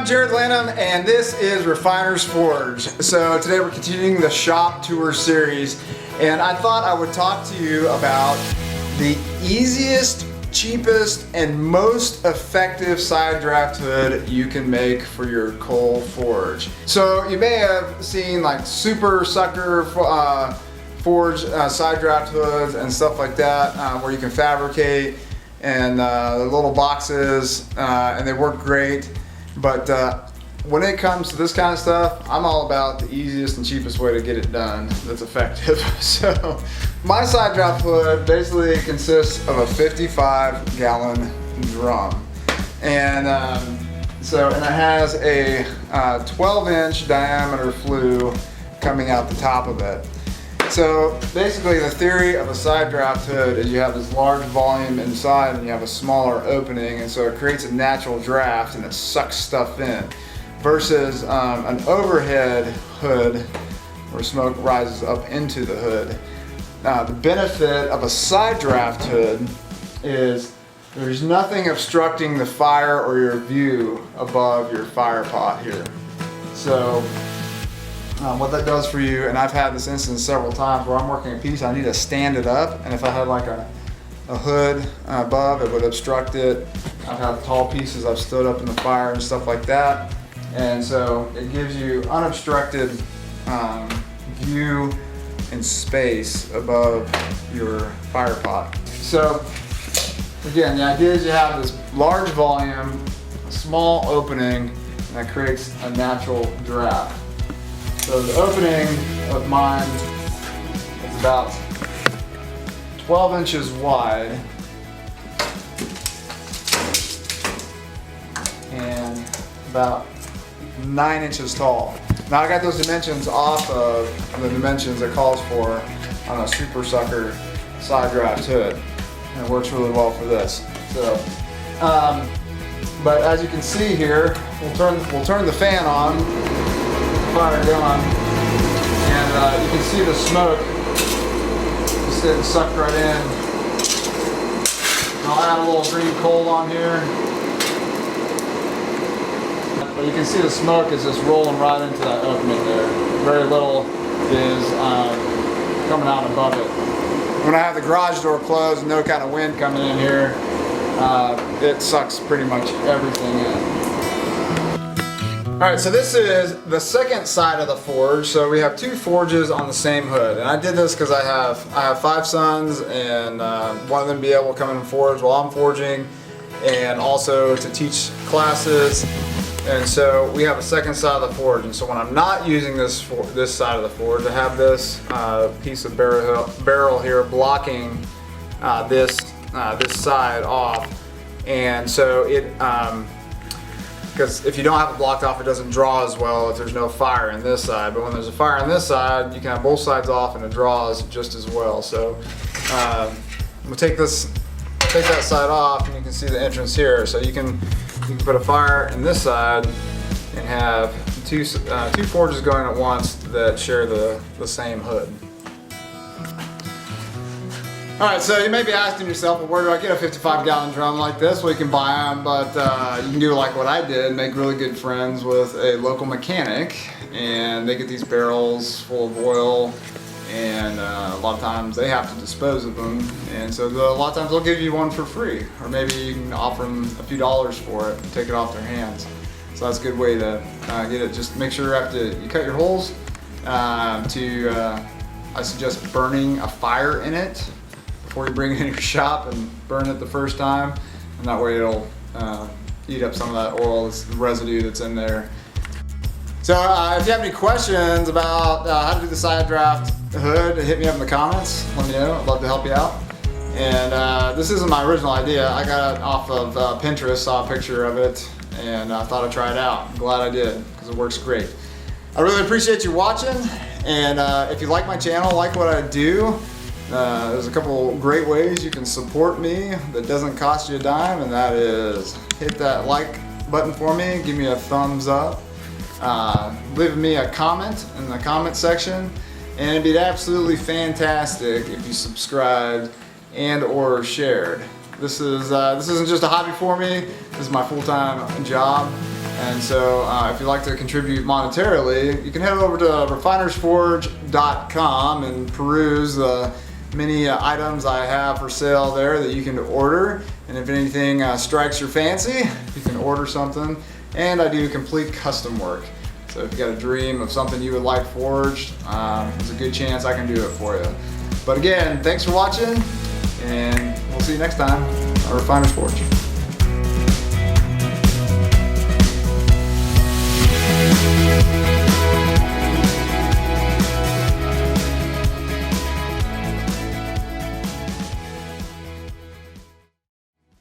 I'm Jared Lanham, and this is Refiner's Forge. So today we're continuing the shop tour series, and I thought I would talk to you about the easiest, cheapest, and most effective side draft hood you can make for your coal forge. So you may have seen like super sucker forge side draft hoods and stuff like that, where you can fabricate and little boxes, and they work great. But when it comes to this kind of stuff, I'm all about the easiest and cheapest way to get it done that's effective. So my side draft hood basically consists of a 55-gallon drum, and it has a 12-inch diameter flue coming out the top of it. So basically the theory of a side draft hood is you have this large volume inside and you have a smaller opening, and so it creates a natural draft and it sucks stuff in, versus an overhead hood where smoke rises up into the hood. The benefit of a side draft hood is there's nothing obstructing the fire or your view above your fire pot here. So what that does for you, and I've had this instance several times where I'm working a piece, I need to stand it up, and if I had like a hood above, it would obstruct it. I've had tall pieces I've stood up in the fire and stuff like that, and so it gives you unobstructed view and space above your fire pot. So again, the idea is you have this large volume, a small opening, and that creates a natural draft. So the opening of mine is about 12 inches wide and about 9 inches tall. Now I got those dimensions off of the dimensions it calls for on a Super Sucker side draft hood, and it works really well for this. So, but as you can see here, we'll turn the fan on. Fire going, and you can see the smoke just getting sucked right in. And I'll add a little green coal on here, but you can see the smoke is just rolling right into that opening there. Very little is coming out above it. When I have the garage door closed and no kind of wind coming in here, it sucks pretty much everything in. Alright, so this is the second side of the forge. So we have two forges on the same hood, and I did this because I have 5 sons, and wanted them to be able to come in and forge while I'm forging, and also to teach classes. And so we have a second side of the forge, and so when I'm not using this side of the forge, I have this piece of barrel here blocking this side off, and so it because if you don't have it blocked off, it doesn't draw as well if there's no fire in this side. But when there's a fire on this side, you can have both sides off and it draws just as well. So we'll take that side off, and you can see the entrance here. So you can put a fire in this side and have two forges going at once that share the same hood. Alright, so you may be asking yourself, well, where do I get a 55-gallon drum like this? Well, you can buy them, but you can do like what I did, make really good friends with a local mechanic, and they get these barrels full of oil, and a lot of times they have to dispose of them, and so a lot of times they'll give you one for free, or maybe you can offer them a few dollars for it and take it off their hands. So that's a good way to get it. Just make sure you cut your holes. I suggest burning a fire in it before you bring it in your shop, and burn it the first time, and that way it'll eat up some of that oil, this residue that's in there. So if you have any questions about how to do the side draft hood, hit me up in the comments, let me know, I'd love to help you out. And this isn't my original idea, I got it off of Pinterest, saw a picture of it, and I thought I'd try it out. I'm glad I did, because it works great. I really appreciate you watching, and if you like my channel, like what I do, there's a couple great ways you can support me that doesn't cost you a dime, and that is hit that like button for me, give me a thumbs up, leave me a comment in the comment section, and it'd be absolutely fantastic if you subscribed and or shared. This isn't just a hobby for me, this is my full-time job, And so if you'd like to contribute monetarily, you can head over to refinersforge.com and peruse the many items I have for sale there that you can order. And if anything strikes your fancy, you can order something. And I do complete custom work. So if you got a dream of something you would like forged, there's a good chance I can do it for you. But again, thanks for watching, and we'll see you next time on Refiner's Forge.